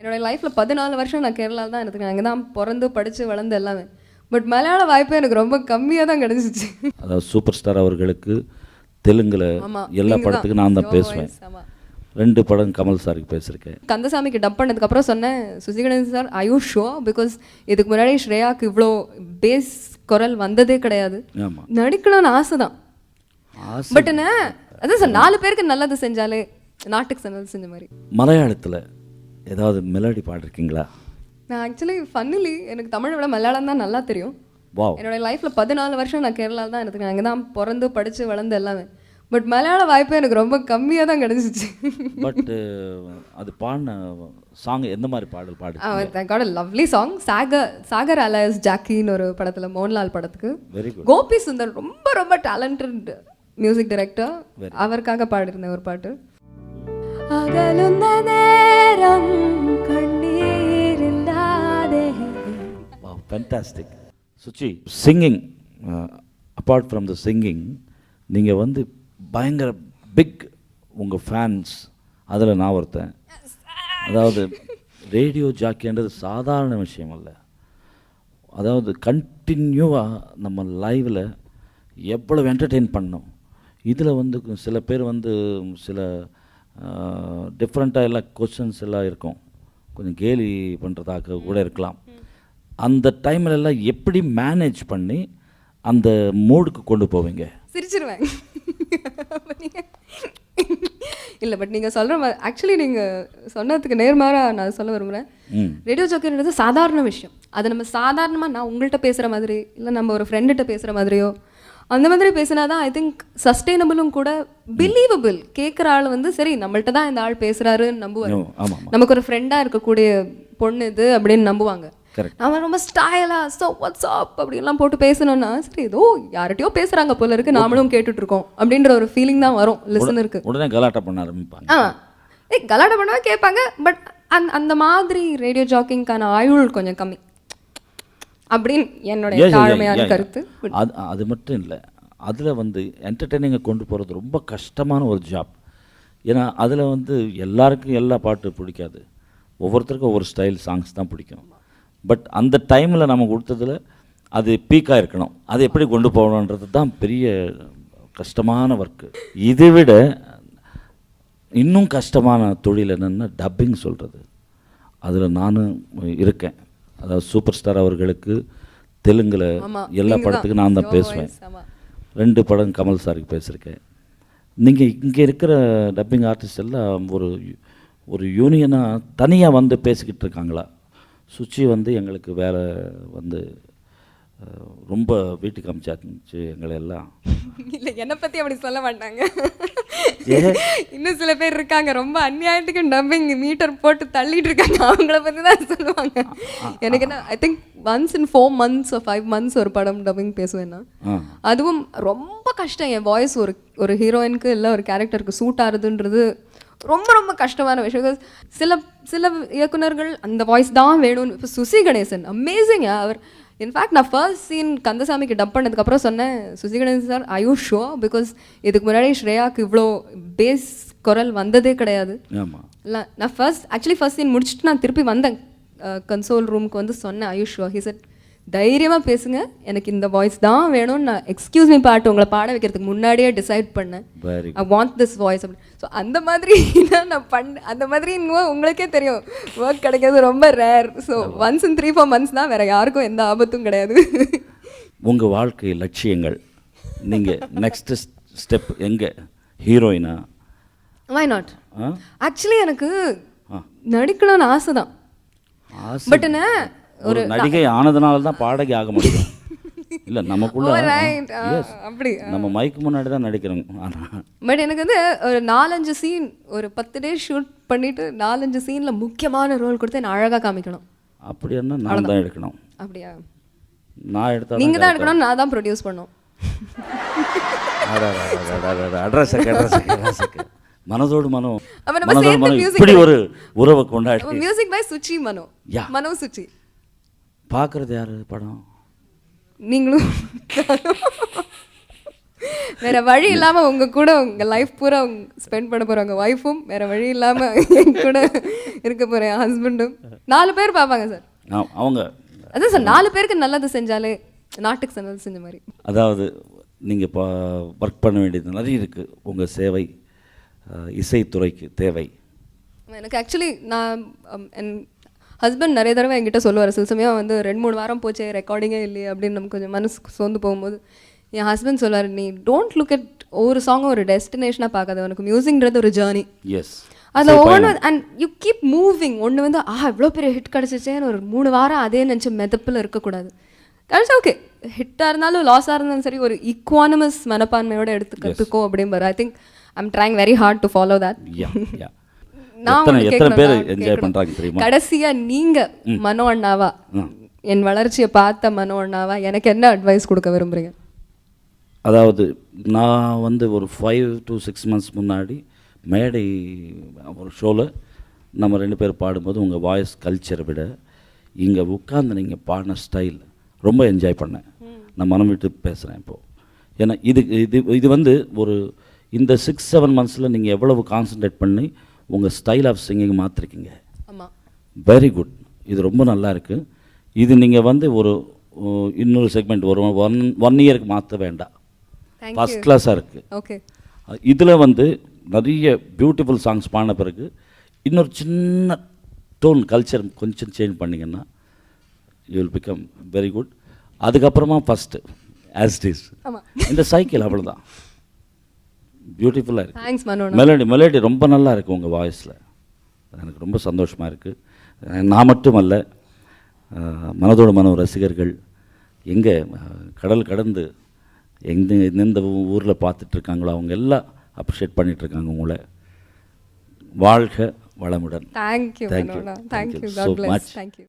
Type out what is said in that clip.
என்னோட லைஃப்பில் 14 வருஷம் நான் கேரளாவில் தான் இருந்தேன். அங்கே தான் பிறந்து படித்து வளர்ந்து எல்லாமே. பட் மலையாள வாய்ப்பு எனக்கு ரொம்ப கம்மியாக தான் கிடச்சிச்சு. அதாவது சூப்பர் ஸ்டார் அவர்களுக்கு தெலுங்குல எல்லா படத்துக்கும் நான் தான் பேசுவேன். 2 படம் கமல் சாருக்கு பேசியிருக்கேன். கந்தசாமிக்கு டப் பண்ணதுக்கப்புறம் சொன்னேன், Susiganesan sir I you show, because இதுக்கு முன்னாடி ஸ்ரேயாவுக்கு இவ்வளோ பேஸ் குரல் வந்ததே கிடையாது. நடிக்கணும்னு ஆசை தான். பட் என்ன அதான் சார், 4 பேருக்கு நல்லது செஞ்சாலே நாட்டுக்கு நல்லது செஞ்ச மாதிரி. மலையாளத்தில் ஏதாவது மெலடி பாடிருக்கீங்களா? நான் ஆக்சுவலி ஃபன்னிலி எனக்கு தமிழை விட மலையாளம் தான் நல்லா தெரியும். என்னோட லைஃப்பில் 14 வருஷம் நான் கேரளாவில் தான் இருந்தேன். அங்கே தான் பிறந்து படித்து வளர்ந்து எல்லாமே. பட் மலையாள வாய்ப்பு எனக்கு ரொம்ப கம்மியாக தான் கிடச்சிச்சு. பட் அது பாடின சாங் எந்த மாதிரி பாடல் பாடு? Lovely song. சாகர் அலையஸ் ஜாக்கின்னு ஒரு படத்தில், மோகன்லால் படத்துக்கு. Very good. கோபி சுந்தர் ரொம்ப ரொம்ப டேலண்டட் மியூசிக் டைரக்டர், அவருக்காக பாடியிருந்தேன் ஒரு பாட்டு. அகலுந்த நேரம் கண்ணீரில்லாதே. Wow, fantastic. Suchi, singing, apart from the singing, நீங்கள் வந்து பயங்கர பிக் உங்கள் ஃபேன்ஸ், அதில் நான் ஒருத்தன். அதாவது ரேடியோ ஜாக்கின்றது சாதாரண விஷயம் அல்ல. அதாவது கண்டினியூவாக நம்ம லைவில் எவ்வளவு என்டர்டெயின் பண்ணோம். இதில் வந்து சில பேர் வந்து சில டிஃப்ரெண்ட்டாக எல்லாம் கொஸ்டின்ஸ் எல்லாம் இருக்கும், கொஞ்சம் கேலி பண்ணுறதாக கூட இருக்கலாம். அந்த டைமில் எல்லாம் எப்படி மேனேஜ் பண்ணி அந்த மூடுக்கு கொண்டு போவீங்க? சிரிச்சிருவேன். இல்லை, பட் நீங்கள் சொல்கிற மாதிரி ஆக்சுவலி நீங்கள் சொன்னதுக்கு நேர்மாறாக நான் சொல்ல விரும்புகிறேன். ரேடியோ ஜாக்கின்றது சாதாரண விஷயம். அது நம்ம சாதாரணமாக நான் உங்கள்கிட்ட பேசுகிற மாதிரி, இல்லை நம்ம ஒரு ஃப்ரெண்டுகிட்ட பேசுகிற மாதிரியோ அந்த மாதிரி பேசினா தான் ஐ திங்க் சஸ்டெயினபிளும் கூட, பிலீவபிள். கேட்குற ஆள் வந்து சரி நம்மள்ட்ட தான் இந்த ஆள் பேசுகிறாருன்னு நம்புவாங்க. நமக்கு ஒரு ஃப்ரெண்டாக இருக்கக்கூடிய பொண்ணு இது அப்படின்னு நம்புவாங்க. அவன் ரொம்ப ஸ்டைலாக ஸோ வாட்ஸ் அப் அப்படின்லாம் போட்டு பேசணும்னா சரி ஏதோ யார்கிட்டயோ பேசுகிறாங்க போல இருக்கு, நாமளும் கேட்டுட்டு இருக்கோம் அப்படின்ற ஒரு ஃபீலிங் தான் வரும் லிசனருக்கு. உடனே கலாட்டா பண்ண ஆரம்பிப்பாங்க. கலாட்டா பண்ணால் கேட்பாங்க. பட் அந்த மாதிரி ரேடியோ ஜாக்கிங்கான ஆயுள் கொஞ்சம் கம்மி அப்படின்னு என்னுடைய தாழ்மையான கருத்து. அது மட்டும் இல்லை, அதில் வந்து என்டர்டெய்னிங்கை கொண்டு போகிறது ரொம்ப கஷ்டமான ஒரு ஜாப். ஏன்னா அதில் வந்து எல்லாருக்கும் எல்லா பாட்டு பிடிக்காது, ஒவ்வொருத்தருக்கும் ஒவ்வொரு ஸ்டைல் சாங்ஸ் தான் பிடிக்கும். பட் அந்த டைமில் நம்ம கொடுத்ததில் அது பீக்காக இருக்கணும். அதை எப்படி கொண்டு போகணுன்றது தான் பெரிய கஷ்டமான ஒர்க்கு. இதை விட இன்னும் கஷ்டமான தொழில் என்னென்னா டப்பிங் சொல்கிறது. அதில் நானும் இருக்கேன். அதாவது சூப்பர் ஸ்டார் அவர்களுக்கு தெலுங்கில் எல்லா படத்துக்கும் நான் தான் பேசுவேன். 2 படம் கமல் சாருக்கு பேசியிருக்கேன். நீங்கள் இங்கே இருக்கிற டப்பிங் ஆர்டிஸ்ட் எல்லாம் ஒரு யூனியனாக தனியாக வந்து பேசிக்கிட்டு இருக்காங்களா? சுச்சி வந்து எங்களுக்கு வேலை வந்து ரொம்ப வீட்டுக்கு அமிச்சாச்சு எங்களை எல்லாம். இல்லை, என்னை பற்றி அப்படி சொல்ல மாட்டாங்க. இன்னும் சில பேர் இருக்காங்க ரொம்ப அந்நியாயத்துக்கு டப்பிங் மீட்டர் போட்டு தள்ளிட்டு இருக்காங்க, அவங்கள பற்றி தான் சொல்லுவாங்க. எனக்கு என்ன I think once in 4 months or 5 months ஒரு படம் டப்பிங் பேசுவேன்னா, அதுவும் ரொம்ப கஷ்டம். என் வாய்ஸ் ஒரு ஹீரோயினுக்கு இல்லை ஒரு கேரக்டருக்கு சூட் ஆகுதுன்றது ரொம்ப ரொம்ப கஷ்டமான விஷயம். சில இயக்குனர்கள் அந்த வாய்ஸ் தான் வேணும்னு. இப்போ சுசி கணேசன் அமேசிங். அவர் இன்ஃபேக்ட் நான் ஃபர்ஸ்ட் சீன் கந்தசாமிக்கு டப் பண்ணதுக்கப்புறம் சொன்னேன், Susiganesan sir I you show, because இதுக்கு முன்னாடி ஸ்ரேயாவுக்கு இவ்வளோ பேஸ் குரல் வந்ததே கிடையாது. இல்லை, நான் ஃபர்ஸ்ட் சீன் முடிச்சுட்டு நான் திருப்பி வந்தேன் கன்சோல் ரூமுக்கு வந்து சொன்னேன் I you show. He said தைரியமாக பேசுங்க, எனக்கு இந்த வாய்ஸ் தான் வேணும்னு நான் எக்ஸ்கியூஸ் மீ பாட்டு உங்களை பாட வைக்கிறதுக்கு முன்னாடியே டிசைட் பண்ணேன். ஐ வாண்ட் திஸ் வாய்ஸ் அப்படி. ஸோ அந்த மாதிரி நான் அந்த மாதிரி உங்களுக்கே தெரியும் ஒர்க் கிடைக்கிறது ரொம்ப rare. So once in 3-4 months தான், வேறு யாருக்கும் எந்த ஆபத்தும் கிடையாது. உங்கள் வாழ்க்கை லட்சியங்கள், நீங்கள் நெக்ஸ்ட் ஸ்டெப் எங்கே? ஹீரோயினா? Why not. ஆக்சுவலி எனக்கு நடிக்கணும்னு ஆசை தான். பட் என்ன ஒரு நடிகை ஆனதுனால தான் பாடகி ஆக முடியும். இல்லை, நமக்குள்ள அப்படி நம்ம மைக்கு முன்னாடி தான் நடிக்கிறோம். பட் எனக்கு வந்து ஒரு 4-5 சீன், ஒரு 10 days ஷூட் பண்ணிட்டு 4-5 சீனில் முக்கியமான ரோல் கொடுத்து நான் அழகாக காமிக்கணும். அப்படி என்ன நான் தான் எடுக்கணும்? அப்படியா? நான் எடுத்தா நீங்கள் தான் எடுக்கணும், நான் தான் ப்ரொடியூஸ் பண்ணணும். அட்ரஸுக்கு மனதோடு மனோ இப்படி ஒரு உறவை கொண்டாடி. மியூசிக் பை சுச்சி மனோ. மனோ சுச்சி. பார்க்குறது யாரு படம்? நீங்களும் வேற வழி இல்லாம உங்க கூட உங்க லைஃப் பூரா ஸ்பெண்ட் பண்ண போறாங்க ஒய்ஃபும், வேற வழி இல்லாம என் கூட இருக்க போறேன் ஹஸ்பண்டும். 4 பேர் பார்ப்பாங்க சார். அவங்க அதான் சார் 4 பேருக்கு நல்லது செஞ்சாலே நாட்டுக்கு நல்லது செஞ்ச மாதிரி. அதாவது நீங்கள் இப்போ ஒர்க் பண்ண வேண்டியது நிறைய இருக்குது. உங்கள் சேவை இசைத்துறைக்கு தேவை. எனக்கு ஆக்சுவலி நான் என் ஹஸ்பண்ட் நிறைய தடவை என்கிட்ட சொல்லுவார், சில சமயம் வந்து 2-3 வாரம் போச்சே ரெக்கார்டிங்கே இல்லையே அப்படின்னு நமக்கு கொஞ்சம் மனசு சோர்ந்து போகும்போது என் ஹஸ்பண்ட் சொல்லுவார், நீ டோன்ட் லுக் அட் ஒவ்வொரு சாங்கும் ஒரு டெஸ்டினேஷனாக பார்க்காத, உனக்கு மியூசிக்ன்றது ஒரு ஜேர்னி. எஸ், அதில் ஒவ்வொன்று அண்ட் யூ கீப் மூவிங். ஒன்று வந்து இவ்வளோ பெரிய ஹிட் கிடச்சிச்சேன்னு ஒரு 3 வாரம் அதே நினச்சி மெதப்பில் இருக்கக்கூடாது. கழிச்சு ஓகே ஹிட்டாக இருந்தாலும் லாஸாக இருந்தாலும் சரி ஒரு ஈக்குவானமஸ் மனப்பான்மையோட எடுத்து கற்றுக்கோ அப்படிம்பாரு. I think I am trying very hard to follow that. கடைசியா நீங்க மனோ அண்ணாவா, என் வளர்ச்சியை பார்த்த மனோ அண்ணாவா எனக்கு என்ன அட்வைஸ் கொடுக்க விரும்புறீங்க? அதாவது நான் வந்து ஒரு 5 to 6 months முன்னாடி மேடை ஒரு ஷோவில் நம்ம 2 பேர் பாடும்போது உங்கள் வாய்ஸ் கல்ச்சரை விட இங்கே உட்காந்து நீங்கள் பாடின ஸ்டைல் ரொம்ப என்ஜாய் பண்ணேன். நான் மனம் விட்டு பேசுகிறேன் இப்போது. ஏன்னா இது வந்து ஒரு இந்த 6-7 monthஸில் நீங்கள் எவ்வளவு கான்சன்ட்ரேட் பண்ணி உங்கள் ஸ்டைல் ஆஃப் சிங்கிங் மாற்றிருக்கீங்க. ஆமாம், வெரி குட். இது ரொம்ப நல்லா இருக்குது. இது நீங்கள் வந்து ஒரு இன்னொரு செக்மெண்ட் ஒரு 1 இயருக்கு மாற்ற வேண்டாம். ஃபஸ்ட் கிளாஸாக இருக்குது. ஓகே, இதில் வந்து நிறைய பியூட்டிஃபுல் சாங்ஸ் பாடின பிறகு இன்னொரு சின்ன டோன் கல்ச்சர் கொஞ்சம் சேஞ்ச் பண்ணிங்கன்னா you will become very good. அதுக்கப்புறமா ஃபஸ்ட்டு ஆஸ் இட் இஸ் இந்த சைக்கிள் அவ்வளோதான். பியூட்டிஃபுல்லாக இருக்குது. தேங்க்ஸ் மனோ. மெலடி ரொம்ப நல்லா இருக்குது உங்கள் வாய்ஸில். எனக்கு ரொம்ப சந்தோஷமாக இருக்குது. நான் மட்டுமல்ல, மனதோட மனோ ரசிகர்கள் எங்கே கடல் கடந்து எந்தெந்த ஊரில் பார்த்துட்ருக்காங்களோ அவங்க எல்லாம் அப்ரிஷியேட் பண்ணிகிட்ருக்காங்க உங்களை. வாழ்க வளமுடன். Thank you. Thank you so much. Thank you.